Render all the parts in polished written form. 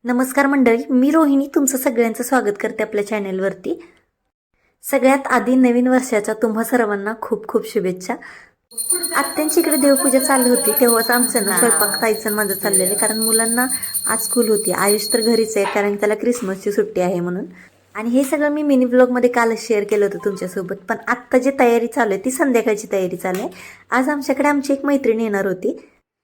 नमस्कार मंडळी, मी रोहिणी तुमचं सगळ्यांचं स्वागत करते आपल्या चॅनेलवरती. सगळ्यात आधी नवीन वर्षाच्या तुम्हा सर्वांना खूप खूप शुभेच्छा. आत्यांची इकडे देवपूजा चालू होती तेव्हाच आमचं ना स्वयंपाक ताईचं माझं चाललेलं, कारण मुलांना आज स्कूल होती. आयुष तर घरीच आहे कारण त्याला क्रिसमसची सुट्टी आहे म्हणून. आणि हे सगळं मी मिनी ब्लॉगमध्ये कालच शेअर केलं होतं तुमच्यासोबत. पण आत्ता जी तयारी चालू आहे ती संध्याकाळची तयारी चालू आहे. आज आमच्याकडे आमची एक मैत्रीण येणार होती.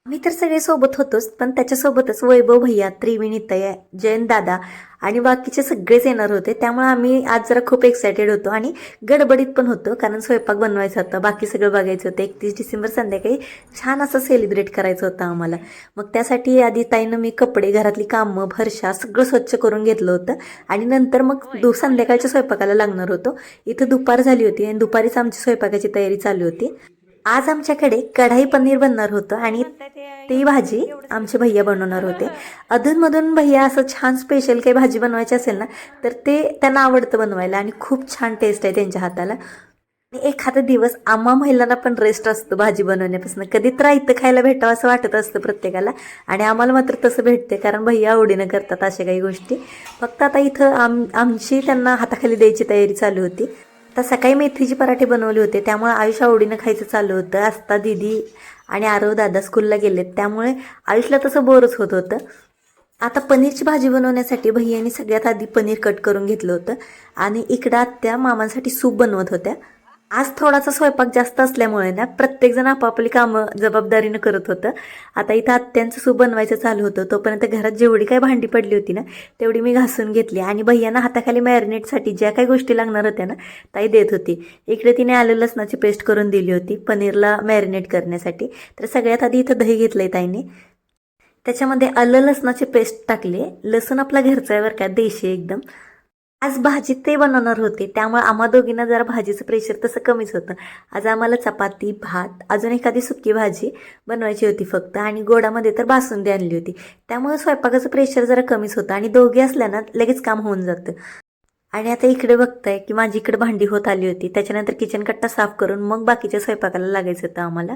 मी तर सगळे सोबत होतोच, पण त्याच्यासोबतच वैभव भैया, त्रिवेणीताई, जयंत दादा आणि बाकीचे सगळेच येणार होते. त्यामुळे आम्ही आज जरा खूप एक्सायटेड होतो आणि गडबडीत पण होतो, कारण स्वयंपाक बनवायचा होता, बाकी सगळं बघायचं होतं. 31 डिसेंबर संध्याकाळी छान असं सेलिब्रेट करायचं होतं आम्हाला. मग त्यासाठी आधी ताईनं मी कपडे, घरातली कामं, फरशा सगळं स्वच्छ करून घेतलं होतं आणि नंतर मग संध्याकाळच्या स्वयंपाकाला लागणार होतो. इथं दुपार झाली होती आणि दुपारीच आमची स्वयंपाकाची तयारी चालू होती. आज आमच्याकडे कढाई पनीर बनणार होतं आणि ती भाजी आमचे भैया बनवणार होते. अधूनमधून भैया असं छान स्पेशल काही भाजी बनवायची असेल ना, तर ते त्यांना आवडतं बनवायला आणि खूप छान टेस्ट आहे त्यांच्या हाताला. आणि एखादा दिवस आम्हा महिलांना पण रेस्ट असतो भाजी बनवण्यापासून. कधी तर इथं खायला भेटावं असं वाटत असतं प्रत्येकाला, आणि आम्हाला मात्र तसं भेटते कारण भैया आवडीनं करतात अशा काही गोष्टी. फक्त आता इथं आमची त्यांना हाताखाली द्यायची तयारी चालू होती. आता सकाळी मेथीचे पराठे बनवले होते, त्यामुळे आयुष आवडीनं खायचं चालू होतं. आस्था दीदी आणि आरव दादा स्कूलला गेलेत, त्यामुळे आयुषला तसं बोरच होत होतं. आता पनीरची भाजी बनवण्यासाठी भैयानी सगळ्यात आधी पनीर कट करून घेतलं होतं आणि इकडं आत्या मामांसाठी सूप बनवत होत्या. आज थोडासा स्वयंपाक जास्त असल्यामुळे ना प्रत्येकजण आपापली कामं जबाबदारीनं करत होतं. आता इथं आत्यांचं सूप बनवायचं चालू होतं, तोपर्यंत घरात जेवढी काही भांडी पडली होती ना तेवढी मी घासून घेतली आणि भैयांना हाताखाली मॅरिनेटसाठी ज्या काही गोष्टी लागणार होत्या ना ताई देत होती. इकडे तिने आलं लसणाची पेस्ट करून दिली होती पनीरला मॅरिनेट करण्यासाठी. तर सगळ्यात आधी इथं दही घेतलंय ताईने, त्याच्यामध्ये आलं लसणाची पेस्ट टाकली. लसूण आपला घरचा आहे बरं का, देशी एकदम. आज भाजी ते बनवणार होते, त्यामुळे आम्हा दोघींना जरा भाजीचं प्रेशर तसं कमीच होतं. आज आम्हाला चपाती, भात, अजून एखादी सुकी भाजी बनवायची होती फक्त, आणि गोडामध्ये तर बासुंदी आणली होती. त्यामुळे स्वयंपाकाचं प्रेशर जरा कमीच होतं आणि दोघे असल्यानं लगेच काम होऊन जातं. आणि आता इकडे बघताय की माझी इकडे भांडी होत आली होती. त्याच्यानंतर किचन कट्टा साफ करून मग बाकीच्या स्वयंपाकाला लागायचं होतं आम्हाला.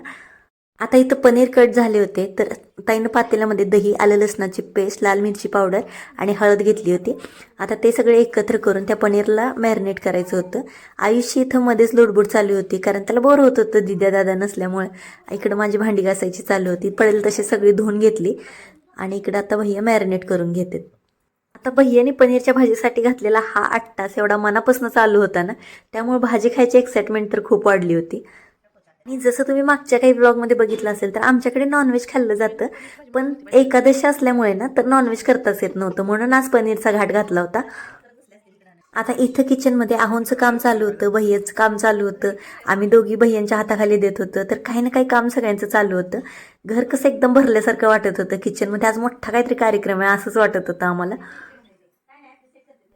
आता इथं पनीर कट झाले होते, तर ताईनं पातेल्यामध्ये दही, आलं लसणाची पेस्ट, लाल मिरची पावडर आणि हळद घेतली होती. आता ते सगळे एकत्र करून त्या पनीरला मॅरिनेट करायचं होतं. आयुष्य इथं मध्येच लुडबुड चालू होती, कारण त्याला बोर होत होतं दिद्या दादा नसल्यामुळे. इकडं माझी भांडी घासायची चालू होती, पडेल तशी सगळी धुवून घेतली आणि इकडं आता भैया मॅरिनेट करून घेतात. आता भैयाने पनीरच्या भाजीसाठी घातलेला हा 8 तास एवढा मनापासून चालू होता ना, त्यामुळे भाजी खायची एक्साइटमेंट तर खूप वाढली होती. आणि जसं तुम्ही मागच्या काही ब्लॉगमध्ये बघितलं असेल तर आमच्याकडे नॉनव्हेज खाल्लं जातं, पण एकादशी असल्यामुळे ना तर नॉनव्हेज करताच येत नव्हतं, म्हणून आज पनीरचा घाट घातला होता. आता इथं किचनमध्ये आहोंचं काम चालू होतं, भैयाचं काम चालू होतं. आम्ही दोघी भैयांच्या हाताखाली देत होतं, तर काही ना काही काम सगळ्यांचं चालू होतं. घर कसं एकदम भरल्यासारखं वाटत होतं. किचनमध्ये आज मोठा काहीतरी कार्यक्रम आहे असंच वाटत होतं आम्हाला.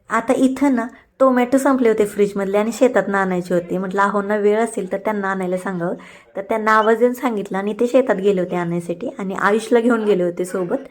आता इथं ना टोमॅटो संपले होते फ्रीजमधले आणि शेतातनं आणायचे होते. म्हटलं आहोंना वेळ असेल तर त्यांना आणायला सांगावं. तर त्यांना आवाज देऊन सांगितलं आणि ते शेतात गेले होते आणण्यासाठी आणि आयुषला घेऊन गेले होते सोबत.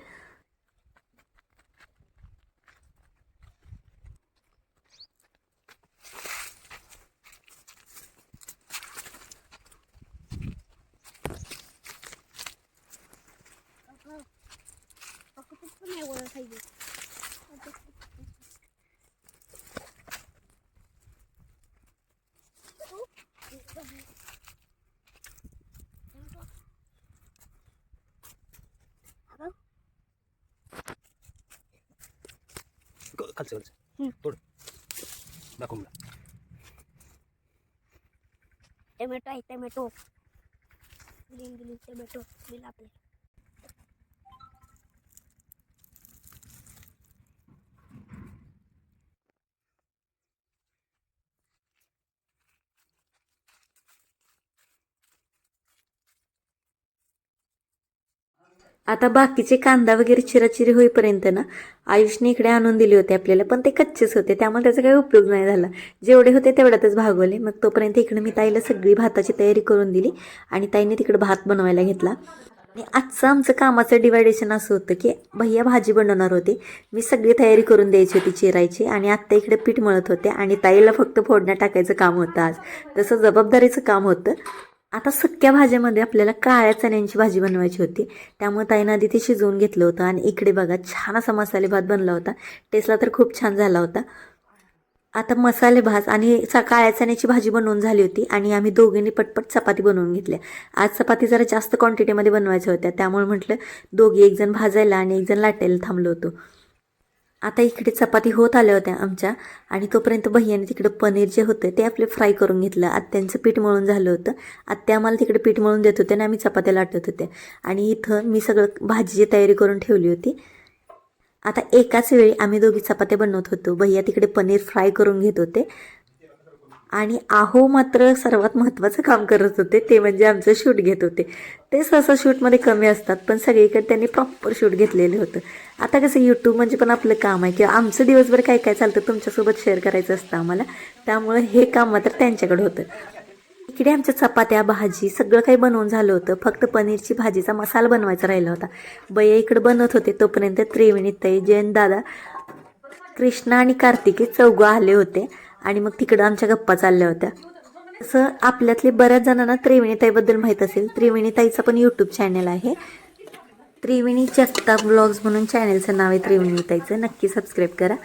खालचं तोड दाखव मला. टोमॅटो आहे, टोमॅटो ग्रीन ग्रीन टोमॅटो दिला आपल्याला. आता बाकीचे कांदा वगैरे चिराचिरी होईपर्यंत ना आयुषने इकडे आणून दिले होते आपल्याला, पण ते कच्चेच होते त्यामुळे त्याचा काही उपयोग नाही झाला. जेवढे होते तेवढ्यातच भागवले. मग तोपर्यंत इकडे मी ताईला सगळी भाताची तयारी करून दिली आणि ताईने तिकडे भात बनवायला घेतला. आणि आजचं आमचं कामाचं डिवायडेशन असं होतं की भैया भाजी बनवणार होते, मी सगळी तयारी करून द्यायची होती चिरायची, आणि आत्ता इकडे पीठ मळत होते आणि ताईला फक्त फोडण्या टाकायचं काम होतं आज. तसं जबाबदारीचं काम होतं. आता सुक्या भाज्यामध्ये आपल्याला काळ्या चण्यांची भाजी बनवायची होती, त्यामुळे ताईनं आधी ते शिजवून घेतलं होतं. आणि इकडे बघा छान असा मसाले भात बनला होता. टेस्टला तर खूप छान झाला होता. आता मसाले भात आणि काळ्या चण्याची भाजी बनवून झाली होती आणि आम्ही दोघींनी पटपट चपाती बनवून घेतल्या. आज चपाती जरा जास्त क्वांटिटीमध्ये बनवायच्या होत्या, त्यामुळे म्हटलं दोघी, एक जण भाजायला आणि एक जण लाटायला थांबलो होतो. आता इकडे चपाती होत आल्या होत्या आमच्या, आणि तोपर्यंत भैयाने तिकडे पनीर जे होतं ते आपले फ्राय करून घेतलं. आत्यांचं पीठ मळून झालं होतं. आत्या आम्हाला तिकडे पीठ मळून देत होते आणि आम्ही चपात्या लाटत होते. आणि इथं मी सगळं भाजीची तयारी करून ठेवली होती. आता एकाच वेळी आम्ही दोघी चपात्या बनवत होतो. भैया तिकडे पनीर फ्राय करून घेत होते आणि आहो मात्र सर्वात महत्त्वाचं काम करत होते, ते म्हणजे आमचं शूट घेत होते. ते सहसा शूटमध्ये कमी असतात, पण सगळीकडे त्यांनी प्रॉपर शूट घेतलेलं होतं. आता कसं यूट्यूब म्हणजे पण आपलं काम आहे, किंवा आमचं दिवसभर काय काय चालतं तुमच्यासोबत शेअर करायचं असतं आम्हाला, त्यामुळे हे काम मात्र त्यांच्याकडे होतं. इकडे आमच्या चपात्या, भाजी सगळं काही बनवून झालं होतं. फक्त पनीरची भाजीचा मसाला बनवायचा राहिला होता. बया इकडे बनवत होते, तोपर्यंत त्रिवेणीताई, जयंत दादा, कृष्णा आणि कार्तिकी चौघं आले होते. आणि मग तिकडं आमच्या गप्पा चालल्या होत्या. असं आपल्यातले बऱ्याच जणांना त्रिवेणीताईबद्दल माहीत असेल. त्रिवेणीताईचं पण यूट्यूब चॅनल आहे, त्रिवेणी जगताप ब्लॉग्स म्हणून चॅनलचं नाव आहे त्रिवेणीताईचं. नक्की सबस्क्राईब करा.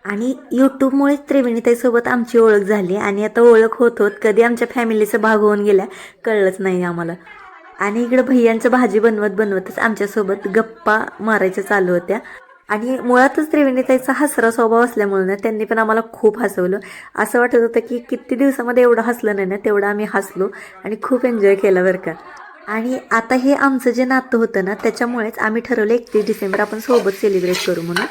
आणि यूट्यूबमुळे त्रिवेणीताईसोबत आमची ओळख झाली, आणि आता ओळख होत होत कधी आमच्या फॅमिलीचा भाग होऊन गेला कळलंच नाही आम्हाला. आणि इकडं भैयांचं भाजी बनवत बनवतच आमच्यासोबत गप्पा मारायच्या चालू होत्या. आणि मुळातच त्रिवेणीताईचा हसरा स्वभाव असल्यामुळे ना त्यांनी पण आम्हाला खूप हसवलं. असं वाटत होतं की किती दिवसामध्ये एवढं हसलं नाही ना, तेवढं आम्ही हसलो आणि खूप एन्जॉय केला बरं का. आणि आता हे आमचं जे नातं होतं ना, त्याच्यामुळेच आम्ही ठरवलं 31 डिसेंबर आपण सोबत सेलिब्रेट करू म्हणून.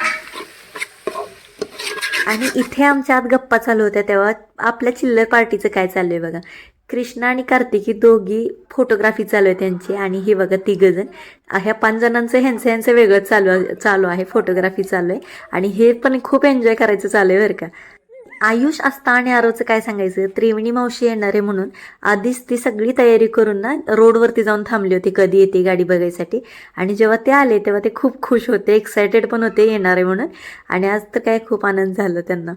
आणि इथे आमच्या आत गप्पा चालू होत्या तेव्हा आपल्या चिल्लर पार्टीचं काय चालू आहे बघा. कृष्णा आणि कार्तिकी दोघी फोटोग्राफी चालू आहे त्यांची, आणि हे बघा तिघंजण. ह्या 5 जणांचं ह्यांचं वेगळं चालू आहे, फोटोग्राफी चालू आहे. आणि हे पण खूप एन्जॉय करायचं चालू आहे बरं का. आयुष, आस्था आणि आरोचं काय सांगायचं. त्रिवेणी मावशी येणार आहे म्हणून आधीच ती सगळी तयारी करून ना रोडवरती जाऊन थांबली होती, कधी येते गाडी बघायसाठी. आणि जेव्हा ते आले तेव्हा ते खूप खुश होते, एक्सायटेड पण होते येणार आहे म्हणून. आणि आज तर काय खूप आनंद झाला त्यांना.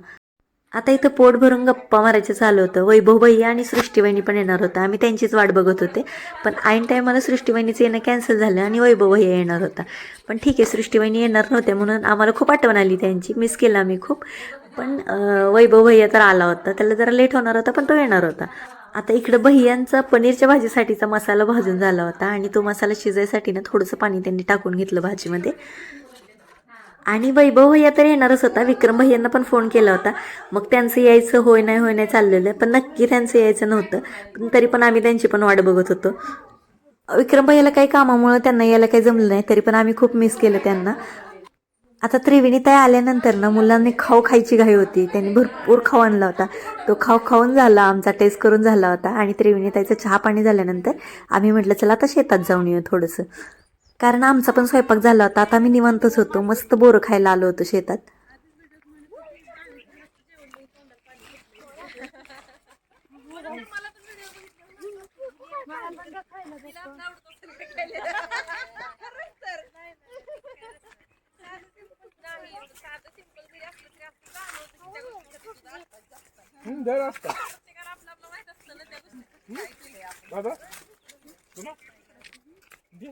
आता इथं पोट भरून गप्पा मारायचं चालू होतं. वैभव भैया आणि सृष्टीवहिनी पण येणार होता. आम्ही त्यांचीच वाट बघत होते, पण ऐन टायमाला सृष्टीवहिनीचं येणं कॅन्सल झालं आणि वैभव भैया येणार होता. पण ठीक आहे, सृष्टीवहिनी येणार नव्हत्या म्हणून आम्हाला खूप आठवण आली त्यांची, मिस केलं आम्ही खूप. पण वैभव भैया तर आला होता, त्याला जरा लेट होणार होता पण तो येणार होता. आता इकडं भैयांचा पनीरच्या भाजीसाठीचा मसाला भाजून झाला होता, आणि तो मसाला शिजायसाठी ना थोडंसं पाणी त्यांनी टाकून घेतलं भाजीमध्ये. आणि वैभव भैया तर येणारच होता. विक्रम भैयांना पण फोन केला होता, मग त्यांचं यायचं होय नाही चाललेलं, पण नक्की त्यांचं यायचं नव्हतं. पण तरी पण आम्ही त्यांची पण वाट बघत होतो. विक्रम भैयाला काही कामामुळे त्यांना यायला काही जमलं नाही, तरी पण आम्ही खूप मिस केलं त्यांना. आता त्रिवेणीताई आल्यानंतर ना मुलांनी खायची घाई होती. त्यांनी भरपूर खाऊ आणला होता. तो खाऊन झाला, आमचा टेस्ट करून झाला होता. आणि त्रिवेणीताईचं चहा पाणी झाल्यानंतर आम्ही म्हटलं चला आता शेतात जाऊन येऊ थोडंसं, कारण आमचा पण स्वयंपाक झाला होता. आता आम्ही निवांतच होतो, मस्त बोरं खायला आलो होतो शेतात.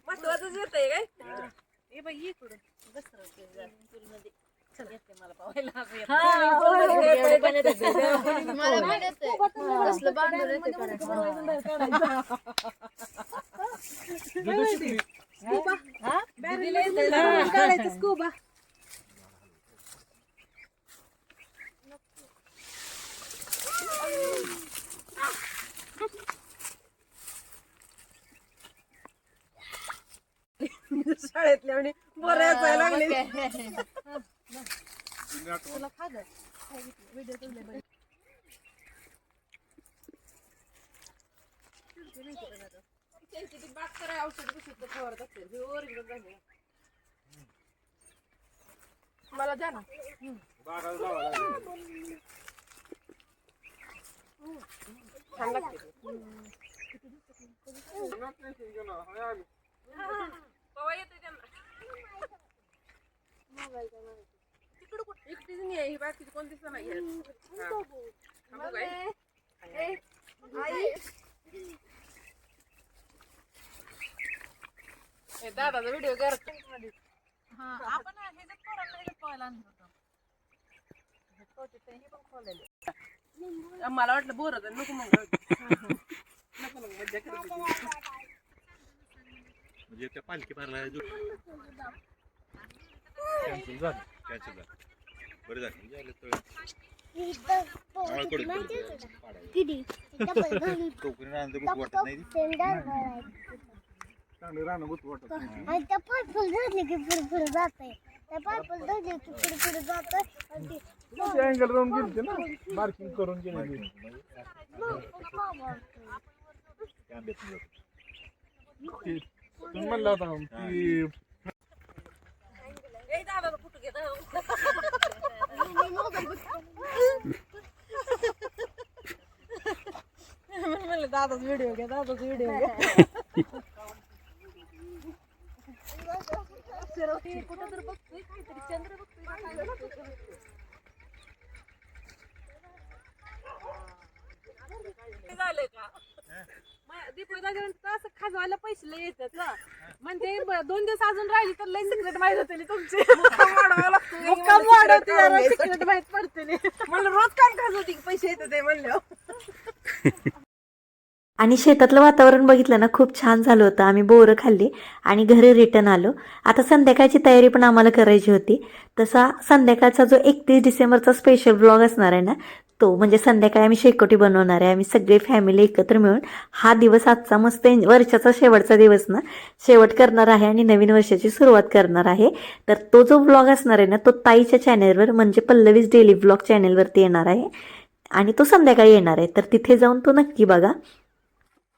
महत्वाचंच येतंय काय हे बाई इकडून स्कूबा शाळेतल्या आणि बरं यायला लागले. मला द्या ना. छान लागते. पवा येते त्यांना. तिकडं कुठं एकटीच नाही आहे, ही बाकीची कोणतीच नाही आहे. दादाचा व्हिडिओ करतो मला वाटलं बोर होतं नको मग नको मग मज्जा करते म्हणजे त्या पालखी भरला कॅन्सल झालं बरं झालं कोकणी राहणं बुक वाटत नाही चांगलं राहणं बुक वाटत नाही आणि त्या पायपल धरले की पुढे जाते त्या पायपल धरले की पुढे जाते अँगल राहून गेली ना मार्किंग करून गेलेली तुम्ही म्हणला होता की दादाचा फोटो घेत म्हणलं दादाचा व्हिडिओ घ्या दादाचा व्हिडिओ घ्या कुठं तर बघतोय काहीतरी चंद्र बघतोय झालंय का दीपक दादा असं खाजवायला पैसे लय येतात ना म्हणजे 2 दिवस अजून राहिले तर लय सिक्रेट माहित होते तुमचे मुक्काम वाढवते जरा सिक्रेट माहित पडते म्हणलं रोज काम खाजवते पैसे येतात म्हणलं आणि शेतातलं वातावरण बघितलं ना खूप छान झालं होतं. आम्ही बोरं खाल्ली आणि घरी रिटर्न आलो. आता संध्याकाळची तयारी पण आम्हाला करायची होती. तसा संध्याकाळचा जो 31 डिसेंबरचा स्पेशल व्लॉग असणार आहे ना तो म्हणजे संध्याकाळी आम्ही शेकोटी बनवणार आहे. आम्ही सगळे फॅमिली एकत्र मिळून हा दिवस आजचा मस्त वर्षाचा शेवटचा दिवस ना शेवट करणार आहे आणि नवीन वर्षाची सुरुवात करणार आहे. तर तो जो व्लॉग असणार आहे ना तो ताईच्या चॅनेलवर म्हणजे पल्लवीज डेली व्लॉग चॅनेलवरती येणार आहे आणि तो संध्याकाळी येणार आहे. तर तिथे जाऊन तो नक्की बघा.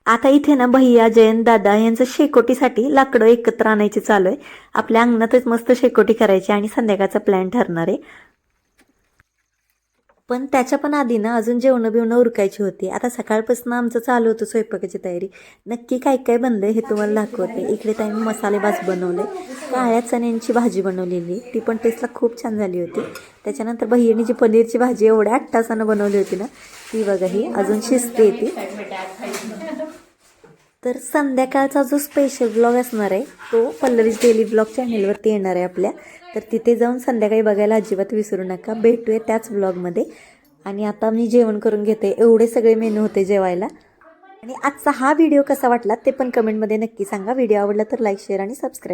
आता इथे ना भैया जयंत दादा यांचं शेकोटीसाठी लाकडं एकत्र आणायची चालू आहे. आपल्या अंगणातच मस्त शेकोटी करायची आणि संध्याकाळचा प्लॅन ठरणार आहे. पण त्याच्या पण आधी ना अजून जेवणं बिवणं उरकायची होती. आता सकाळपासून आमचं चालू होतं स्वयंपाकाची तयारी. नक्की काय काय बनलंय हे तुम्हाला दाखवते. इकडे ताई मसाले भात बनवले, काळ्या चण्यांची भाजी बनवलेली, ती पण टेस्टला खूप छान झाली होती. त्याच्यानंतर भैयानी जी पनीरची भाजी एवढ्या अट्टासानं बनवली होती ना ती बघा ही अजून शिजते ती. तर संध्याकाळचा जो स्पेशल ब्लॉग असणार आहे तो पल्लवीज डेली ब्लॉग चॅनेलवरती येणार आहे आपल्या. तर तिथे जाऊन संध्याकाळी बघायला अजिबात विसरू नका. भेटूया त्याच ब्लॉगमध्ये. आणि आता मी जेवण करून घेते. एवढे सगळे मेनू होते जेवायला. आणि आजचा हा व्हिडिओ कसा वाटला ते पण कमेंटमध्ये नक्की सांगा. व्हिडिओ आवडला तर लाईक शेअर आणि सबस्क्राईब.